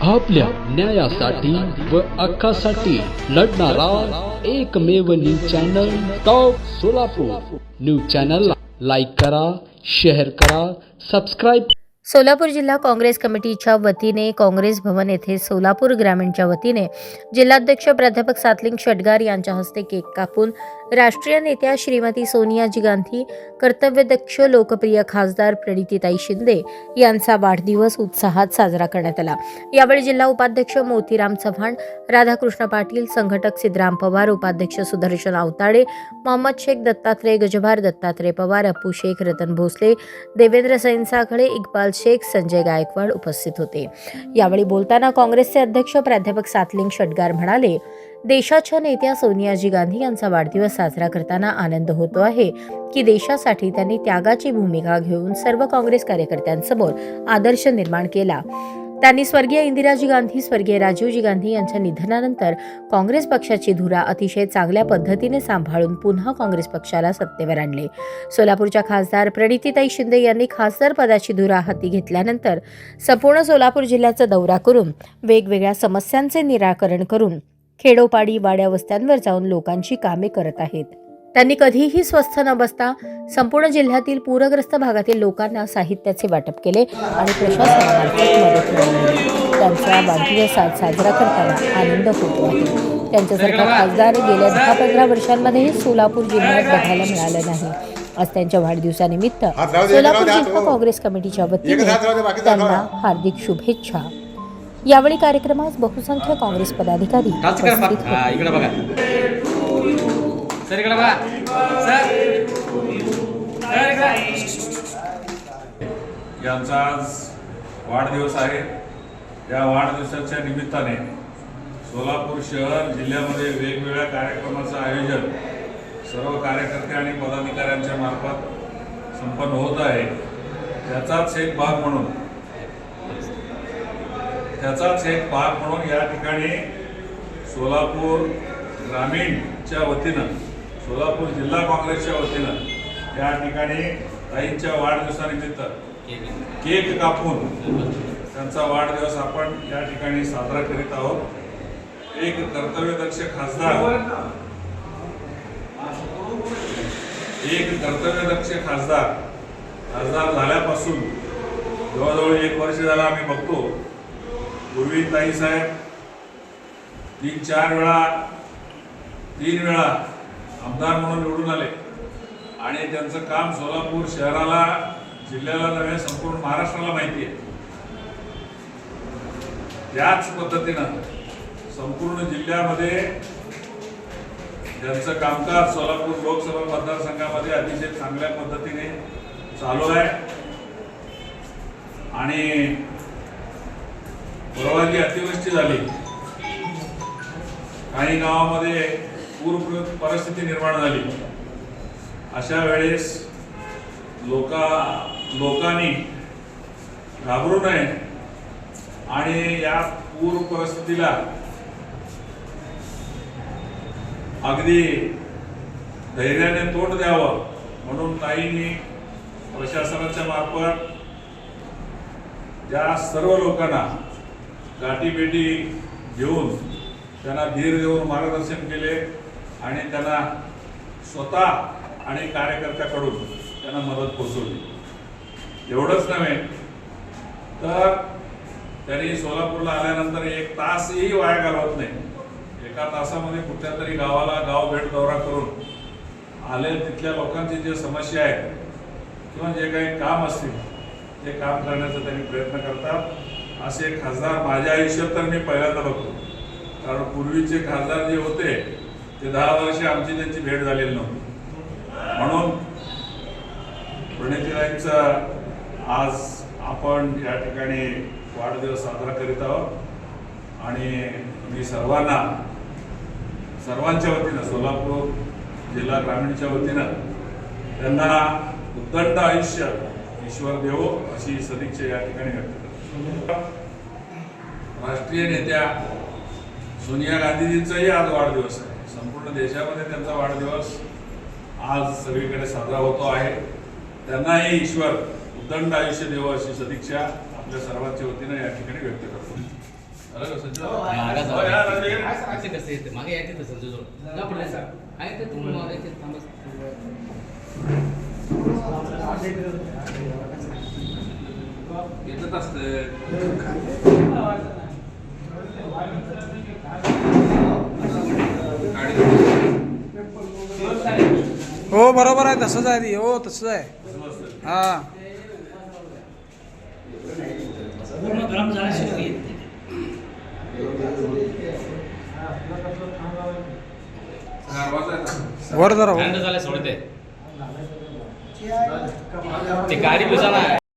आपल्या न्यायासाठी व हक्कासाठी लढणारा एकमेव news channel top Solapur. News चॅनलला लाईक करा, शेअर करा, सबस्क्राईब। सोलापूर जिल्हा काँग्रेस कमिटीच्या वतीने काँग्रेस भवन येथे सोलापूर ग्रामीणच्या वतीने जिल्हाध्यक्ष प्राध्यापक सातलिंग षटगार यांच्या हस्ते केक कापून राष्ट्रीय नेत्या श्रीमती सोनियाजी गांधी, कर्तव्यदक्ष लोकप्रिय खासदार प्रणितीताई शिंदे यांचा वाढदिवस उत्साहात साजरा करण्यात आला। यावेळी जिल्हा उपाध्यक्ष मोतीराम चव्हाण, राधाकृष्ण पाटील, संघटक सिद्धराम पवार, उपाध्यक्ष सुदर्शन आवताडे, मोहम्मद शेख, दत्तात्रय गजभार, दत्तात्रय पवार, अप्पू शेख, रतन भोसले, देवेंद्र सैनसाखळे, इक्बाल शेख, संजय गायकवाड उपस्थित होते। यावेळी बोलताना काँग्रेसचे अध्यक्ष प्राध्यापक सातलिंग षटगार म्हणाले, देशाच्या नेत्या सोनियाजी गांधी यांचा वाढदिवस साजरा करताना आनंद होतो आहे की देशासाठी त्यांनी त्यागाची भूमिका घेऊन सर्व काँग्रेस कार्यकर्त्यांसमोर आदर्श निर्माण केला। त्यांनी स्वर्गीय इंदिराजी गांधी, स्वर्गीय राजीवजी गांधी यांच्या निधनानंतर काँग्रेस पक्षाची धुरा अतिशय चांगल्या पद्धतीने सांभाळून पुन्हा काँग्रेस पक्षाला सत्तेवर आणले। सोलापूरच्या खासदार प्रणितीताई शिंदे यांनी खासदार पदाची धुरा हाती घेतल्यानंतर संपूर्ण सोलापूर जिल्ह्याचा दौरा करून वेगवेगळ्या समस्यांचे निराकरण करून खेडोपाडी वाड्या वस्त्यांवर जाऊन लोकांची कामे करत आहेत। त्यांनी कधीही स्वस्थ न बसता संपूर्ण जिल्ह्यातील पूरग्रस्त भागातील लोकांना साहित्याचे वाटप केले आणि प्रशासनामार्फत मदत मिळाली। त्यांचा वाढदिवस आज साजरा करताना आनंद होतो आहे। त्यांच्यासारखा खासदार गेल्या 10-15 वर्षांमध्ये सोलापूर जिल्ह्यात बघायला मिळालं नाही। आज त्यांच्या वाढदिवसानिमित्त सोलापूर जिल्हा काँग्रेस कमिटीच्या वतीने त्यांना हार्दिक शुभेच्छा। यावेळी कार्यक्रमास बहुसंख्य काँग्रेस पदाधिकारी उपस्थित होते। यांचा आज वाढदिवस आहे। या वाढदिवसाच्या निमित्ताने सोलापूर शहर जिल्ह्यामध्ये वेगवेगळ्या कार्यक्रमाचं आयोजन सर्व कार्यकर्ते आणि पदाधिकाऱ्यांच्या मार्फत संपन्न होत आहे। त्याचाच एक भाग म्हणून या ठिकाणी सोलापूर ग्रामीणच्या वतीनं, सोलापूर जिल्हा काँग्रेसच्या वतीनं या ठिकाणी ताईंच्या वाढदिवसानिमित्त केक कापून त्यांचा वाढदिवस आपण या ठिकाणी साजरा करीत आहोत। एक कर्तव्यदक्ष खासदार झाल्यापासून जवळजवळ 1 वर्ष झाला आम्ही बघतो। पूर्वी ताई साहेब 3 वेळा आमदार म्हणून निवडून आले आणि त्यांचं काम सोलापूर शहराला, जिल्ह्याला नव्हे संपूर्ण महाराष्ट्राला माहिती आहे। त्याच पद्धतीनं संपूर्ण जिल्ह्यामध्ये त्यांचं कामकाज सोलापूर लोकसभा मतदारसंघामध्ये अतिशय चांगल्या पद्धतीने चालू आहे। आणि परवा जी अतिवृष्टी झाली, काही गावामध्ये पूर परिस्थिती निर्माण झाली, अशा वेळेस लोकांनी घाबरू नये आणि या पूर परिस्थितीला अगदी धैर्याने तोंड द्यावं म्हणून ताईंनी प्रशासनाच्या मार्फत त्या सर्व लोकांना गाठीभेटी घेऊन त्यांना धीर देऊन मार्गदर्शन केले आणि त्यांना स्वतः आणि कार्यकर्त्याकडून त्यांना मदत पोहोचवली। एवढंच नव्हे तर त्यांनी सोलापूरला आल्यानंतर 1 तासही वाया घालवत नाही। 1 तासामध्ये कुठल्या तरी गावाला गाव भेट दौरा करून आले, तिथल्या लोकांची जे समस्या आहेत किंवा जे काही काम असतील ते काम करण्याचा त्यांनी प्रयत्न करतात। असे खासदार माझ्या आयुष्यात तर मी पहिल्यांदा बघतो, कारण पूर्वीचे खासदार जे होते ते 10 वर्ष आमची त्यांची भेट झालेली नव्हती। म्हणून प्रणितीताईंचा आज आपण या ठिकाणी वाढदिवस साजरा करीत आहोत आणि मी सर्वांच्या वतीनं, सोलापूर जिल्हा ग्रामीणच्या वतीनं त्यांना उदंड आयुष्य ईश्वर देवो अशी सदिच्छा या ठिकाणी व्यक्त करतो। राष्ट्रीय नेत्या सोनिया गांधीजींचाही आज वाढदिवस आहे। संपूर्ण देशामध्ये त्यांचा वाढदिवस आज सगळीकडे साजरा होतो आहे। त्यांनाही ईश्वर उदंड आयुष्य देवो अशी सदिच्छा आपल्या सर्वांच्या वतीनं या ठिकाणी व्यक्त करतो। झालं का संजय? मागा हो, या, राजू, ये. असं कसं येते मागे यायचे तसं तुझं ना पडलं आहे ते तुम्ही मागे येते थांबस येतच असते. हो बरोबर आहे तसंच आहे ती हो तसंच आहे कसं असतं? हा पूर्ण गरम झाल्याशिवाय येत नाही. गारवाचा आहे आता. वर जरा हो. थंड झालं सोडते ते गाडी बुजाना